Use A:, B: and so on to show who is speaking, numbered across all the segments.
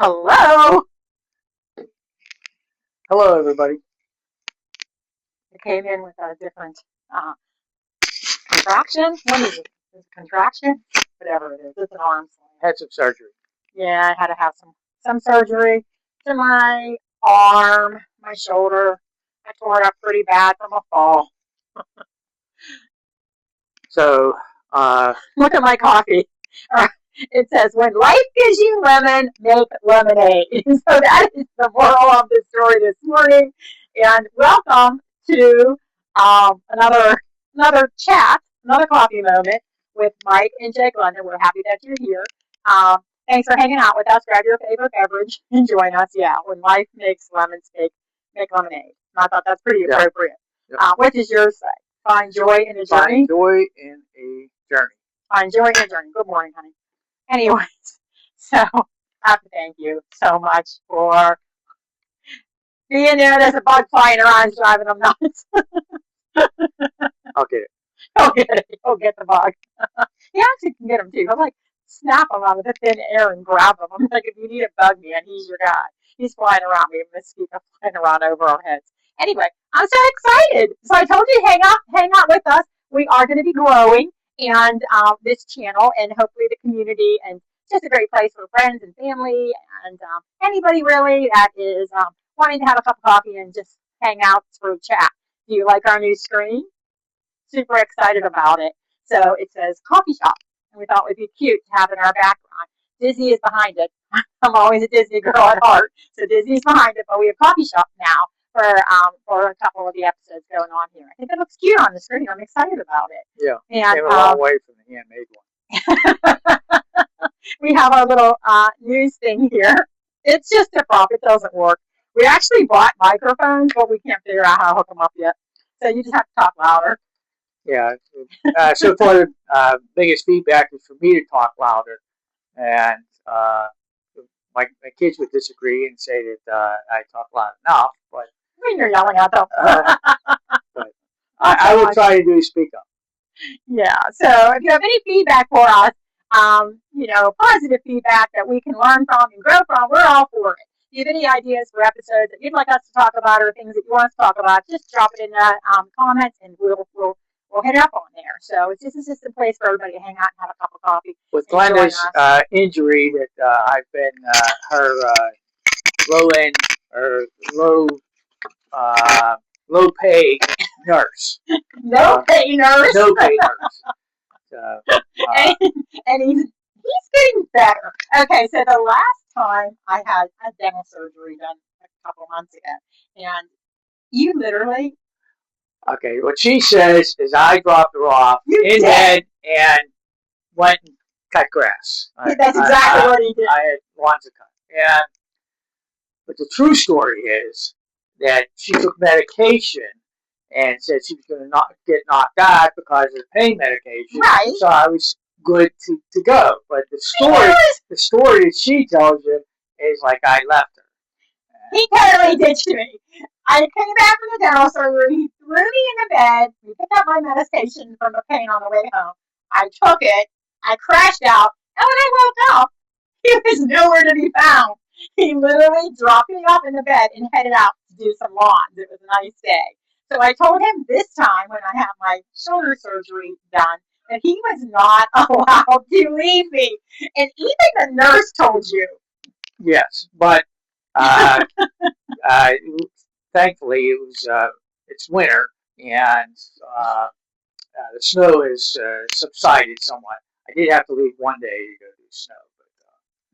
A: Hello.
B: Hello, everybody.
A: I came in with a different uh, contraction. What is it? Is it contraction? Whatever it is. It's an arm sling.
B: Had some surgery.
A: Yeah, I had to have some surgery to my arm, my shoulder. I tore it up pretty bad from a fall.
B: So,
A: Look at my coffee. It says, when life gives you lemon, make lemonade. So that is the moral of the story this morning. And welcome to another chat, another coffee moment with Mike and Jake London. We're happy that you're here. Thanks for hanging out with us. Grab your favorite beverage and join us. Yeah, when life makes lemons, make lemonade. And I thought that's pretty appropriate.
B: Yeah.
A: What does yours say? Find joy in a journey.
B: Find joy in a journey.
A: Find joy in a journey. Good morning, honey. Anyways, so I have to thank you so much for being there. There's a bug flying around, driving them nuts.
B: I'll get it.
A: Go get it. Go get the bug. He actually can get them too. He'll like snap them out of the thin air and grab them. I'm like, if you need a bug man, he's your guy. He's flying around. We have mosquito flying around over our heads. Anyway, I'm so excited. So I told you, hang out with us. We are going to be growing and this channel and hopefully the community, and just a great place for friends and family and anybody really that is wanting to have a cup of coffee and just hang out through chat. Do you like our new screen? Super excited about it. So it says coffee shop, and we thought it would be cute to have in our background. Disney is behind it. I'm always a Disney girl at heart, so Disney's behind it. But we have coffee shop now for a couple of the episodes going on here. I think it looks cute on the screen. I'm excited about it.
B: Yeah,
A: and
B: came a long way from the handmade
A: one. We have our little news thing here. It's just a prop. It doesn't work. We actually bought microphones, but we can't figure out how to hook them up yet. So you just have to talk louder.
B: Yeah. So far, the biggest feedback is for me to talk louder, and my kids would disagree and say that I talk loud enough. But
A: when you're yelling at them,
B: but I would try to do speak up.
A: Yeah. So if you have any feedback for us, positive feedback that we can learn from and grow from, we're all for it. If you have any ideas for episodes that you'd like us to talk about or things that you want us to talk about, just drop it in the comments and we'll hit up on there. So it's just a place for everybody to hang out and have a cup of coffee.
B: With Glenda's injury, that I've been her low end or low pay nurse.
A: No pay nurse.
B: No pay nurse.
A: And he's getting better. Okay, so the last time I had a dental surgery done a couple months ago, and you literally.
B: Okay, what she says is I dropped her off in bed and went and cut grass.
A: That's exactly what he did.
B: I had lawns to cut. But the true story is that she took medication and said she was going to get knocked out because of the pain medication.
A: Right.
B: So I was good to go. But the story that she tells you is like I left her.
A: He totally ditched me. I came back from the dental surgery. He threw me in the bed. We picked up my medication from the pain on the way home. I took it. I crashed out. And when I woke up, he was nowhere to be found. He literally dropped me off in the bed and headed out to do some lawns. It was a nice day. So I told him this time when I had my shoulder surgery done that he was not allowed to leave me. And even the nurse told you.
B: Yes, but thankfully it was it's winter and the snow has subsided somewhat. I did have to leave one day to go do snow.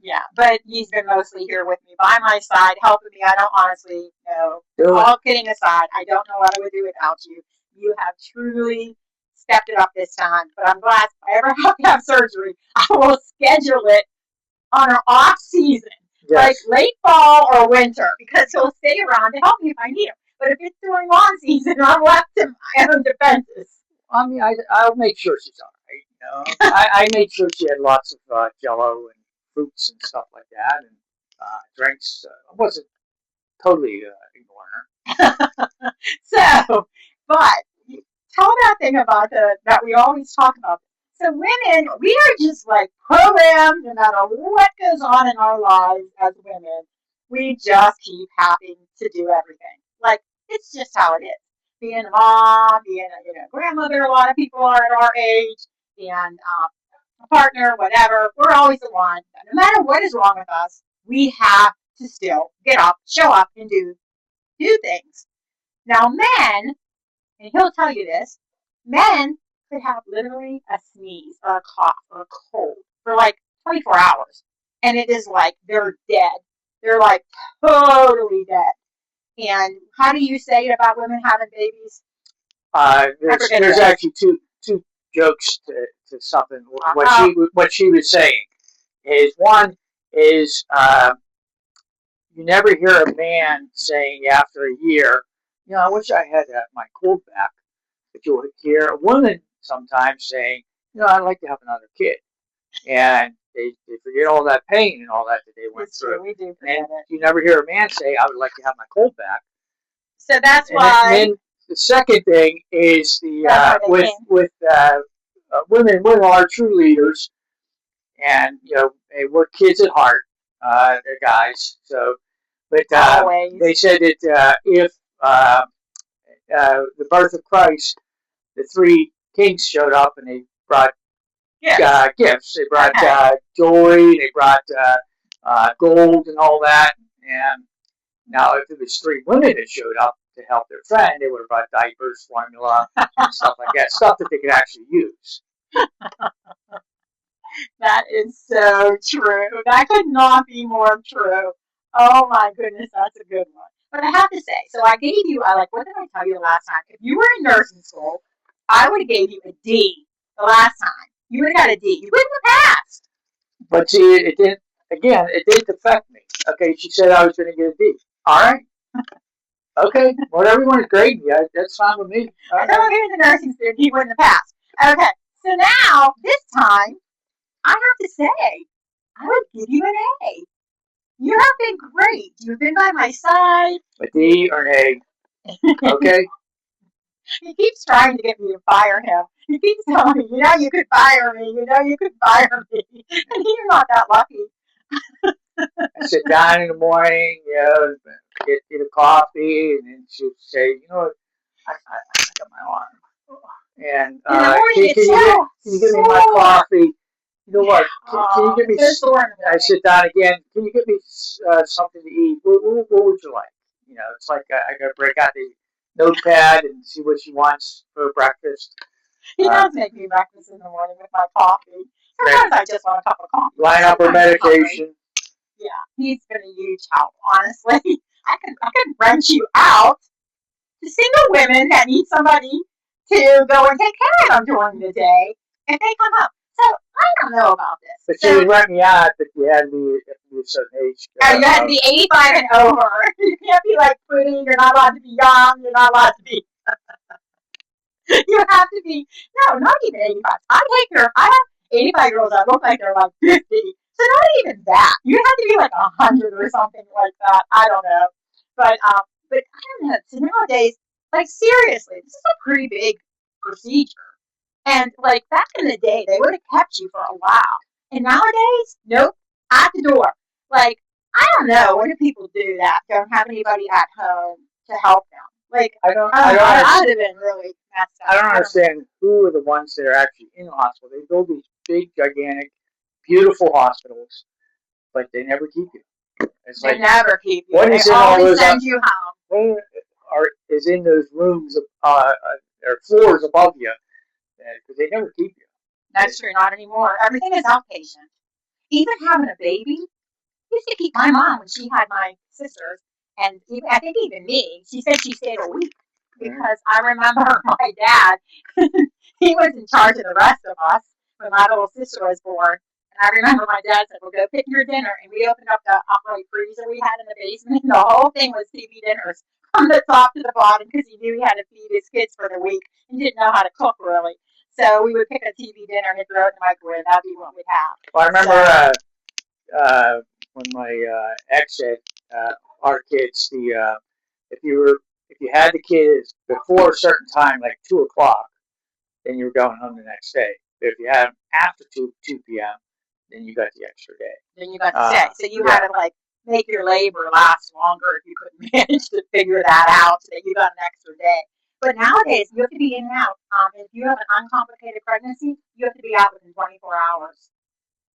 A: Yeah, but he's been mostly here with me by my side, helping me. I don't honestly know. All kidding aside, I don't know what I would do without you. You have truly stepped it up this time. But I'm glad if I ever have to have surgery, I will schedule it on an off season, like late fall or winter, because he'll stay around to help me if I need him. But if it's during lawn season, I'm left to my own defenses.
B: I mean, I'll make sure she's all right. You know, I made sure she had lots of Jello and fruits and stuff like that, and drinks. I wasn't totally ignoring her.
A: So, but tell that thing about that we always talk about. So women, we are just like programmed no matter what goes on in our lives as women. We just keep having to do everything. Like it's just how it is. Being a mom, being a grandmother, a lot of people are at our age, and a partner, whatever. We're always the one. No matter what is wrong with us, we have to still get up, show up, and do things. Now, men, and he'll tell you this, men could have literally a sneeze or a cough or a cold for like 24 hours. And it is like they're dead. They're like totally dead. And how do you say it about women having babies?
B: There's actually two jokes to something. What she was saying is one is you never hear a man saying after a year, I wish I had my cold back. But you'll hear a woman sometimes saying, I'd like to have another kid. And they forget all that pain and all that they went through.
A: We do forget
B: and
A: it.
B: you never hear a man say, I would like to have my cold back.
A: So that's why.
B: And then the second thing is the with women. Women are true leaders, and we're kids at heart. They're guys. So, but they said that if the birth of Christ, the three kings showed up and they brought gifts. They brought joy. They brought gold and all that. And now, if it was three women that showed up to help their friend, they would have brought diapers, formula, and stuff like that. Stuff that they could actually use.
A: That is so true. That could not be more true. Oh my goodness, that's a good one. But I have to say, so I gave you, what did I tell you the last time? If you were in nursing school, I would have gave you a D the last time. You would have got a D. You wouldn't have passed.
B: But see, it didn't. Again, it didn't affect me. Okay, she said I was going to get a D. All right. Okay, whatever you want to grade me, that's fine with me.
A: I know here's a nursing student, he wouldn't have passed. Okay, so now, this time, I have to say, I would give you an A. You have been great. You've been by my side.
B: A D or an A. Okay.
A: He keeps trying to get me to fire him. He keeps telling me, you could fire me. You could fire me. And you're not that lucky.
B: I sit down in the morning, get a coffee, and then she'll say, I got my arm. And can you give me my coffee? You know what? Can you give me? I sit down again. Can you give me something to eat? What would you like? It's like I got to break out the notepad and see what she wants for breakfast.
A: He does make me breakfast in the morning with my coffee. Sometimes I just want a cup of coffee.
B: Line up her medication.
A: Yeah, he's been a huge help. Honestly, I could rent you out to single women that need somebody to go and take care of them during the day if they come up. So I don't know about this.
B: But she would rent me out if you had to be a certain age.
A: You had to be 85 and over. You can't be like pretty. You're not allowed to be young. You're not allowed to be. You have to be. No, not even 85. I take her. I have 85-year-olds that look like they're like 50. So not even that. You have to be like 100 or something like that. I don't know. But I don't know. So nowadays, like seriously, this is a pretty big procedure. And like back in the day, they would have kept you for a while. And nowadays, nope, at the door. Like, I don't know. What do people do that don't have anybody at home to help them? Like, I would have been really messed up.
B: I don't understand who are the ones that are actually in the hospital. They build these big, gigantic, beautiful hospitals, but they never keep you.
A: They never keep you.
B: What is in all those?
A: Send you home.
B: What is in those rooms or floors above you? Because they never keep you.
A: That's true. Not anymore. Everything is outpatient. Even having a baby used to keep my mom when she had my sisters, and I think even me. She said she stayed a week because I remember my dad. He was in charge of the rest of us when my little sister was born. And I remember my dad said, "Well, go pick your dinner." And we opened up the upright freezer we had in the basement, and the whole thing was TV dinners from the top to the bottom because he knew he had to feed his kids for the week and didn't know how to cook really. So we would pick a TV dinner and throw it in the microwave. That'd be what we'd have.
B: Well, I remember when my ex said, our kids, if you had the kids before a certain time, like 2:00, then you were going home the next day. If you had them after 2 p.m., then you got the extra day.
A: Then you got to stay. So you had to like make your labor last longer if you couldn't manage to figure that out, so that you got an extra day. But nowadays, you have to be in and out. If you have an uncomplicated pregnancy, you have to be out within 24 hours.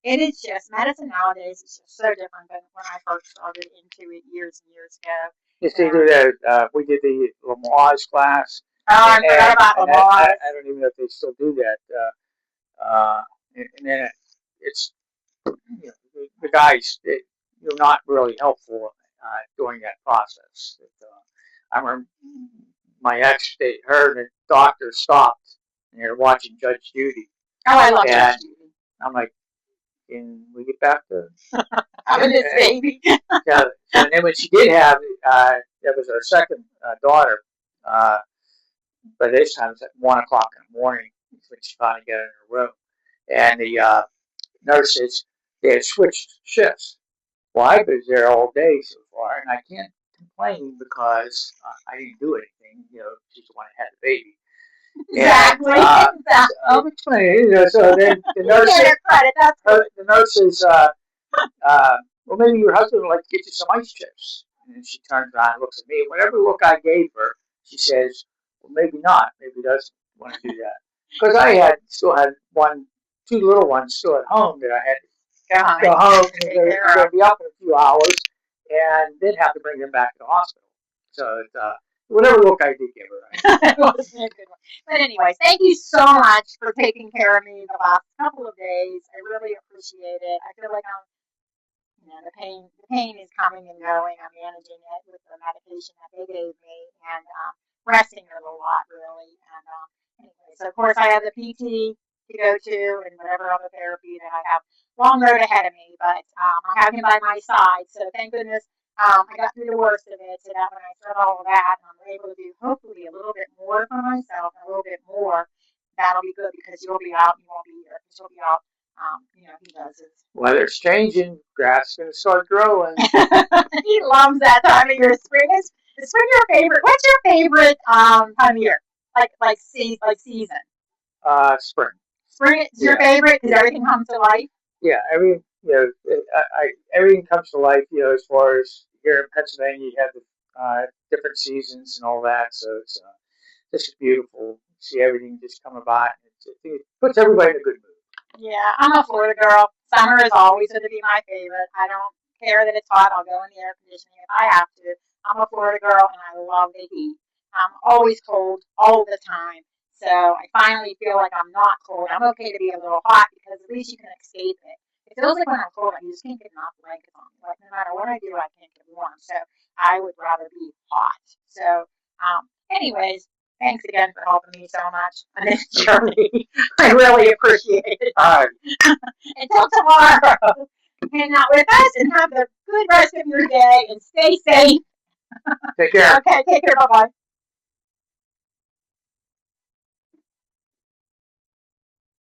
A: It is just medicine nowadays is just so different than when I first started into it years and years ago.
B: Yes, they do that. We did the Lamaze class.
A: Oh, I forgot about Lamaze.
B: I don't even know if they still do that. And then it's the guys. You're not really helpful during that process. I remember my ex, her and the doctor stopped, and they're watching Judge Judy.
A: Oh, I love Judge Judy.
B: I'm like, can we get back to
A: having this baby?
B: So and then when she did have, that was her second daughter. By this time, it's at 1 o'clock in the morning when she finally got in her room, and the nurses, they had switched shifts. Well, I was there all day so far, and I can't complain because I didn't do anything. She's the one that had the baby.
A: Exactly.
B: I'll explain. So then the nurses, well, maybe your husband would like to get you some ice chips. And she turns around and looks at me. And whatever look I gave her, she says, well, maybe not. Maybe he doesn't want to do that. Because I still had two little ones still at home that I had to go home, and they're going to be up in a few hours, and then have to bring them back to the hospital. So whatever look I did give her.
A: It wasn't a good one. But anyways, thank you so much for taking care of me the last couple of days. I really appreciate it. I feel like the pain is coming and going. I'm managing it with the medication that they gave me, and resting it a lot, really. And anyway, so of course I have the PT to go to and whatever other therapy that I have. Long road ahead of me, but I have him by my side, so thank goodness I got through the worst of it, so that when I start all of that, I'm able to do hopefully a little bit more for myself and a little bit more. That'll be good because you'll be out and you won't be here. Because you'll be out. He does it.
B: Weather's changing. Grass is going to start growing.
A: He loves that time of year. Is spring your favorite? What's your favorite time of year? Like season.
B: Spring.
A: Spring is your favorite because everything comes to life.
B: Yeah, everything comes to life. As far as here in Pennsylvania, you have the different seasons and all that. So it's just beautiful. See everything just come about. It puts everybody in a good mood.
A: Yeah, I'm a Florida girl. Summer is always going to be my favorite. I don't care that it's hot. I'll go in the air conditioning if I have to. I'm a Florida girl, and I love the heat. I'm always cold all the time. So I finally feel like I'm not cold. I'm okay to be a little hot because at least you can escape it. It feels like when I'm cold, I just can't get enough blankets on me. Like no matter what I do, I can't get warm. So I would rather be hot. So, anyways, thanks again for helping me so much on this journey. I really appreciate it.
B: All right.
A: Until tomorrow, hang out with us and have a good rest of your day and stay safe.
B: Take care.
A: Okay, take care. Bye-bye.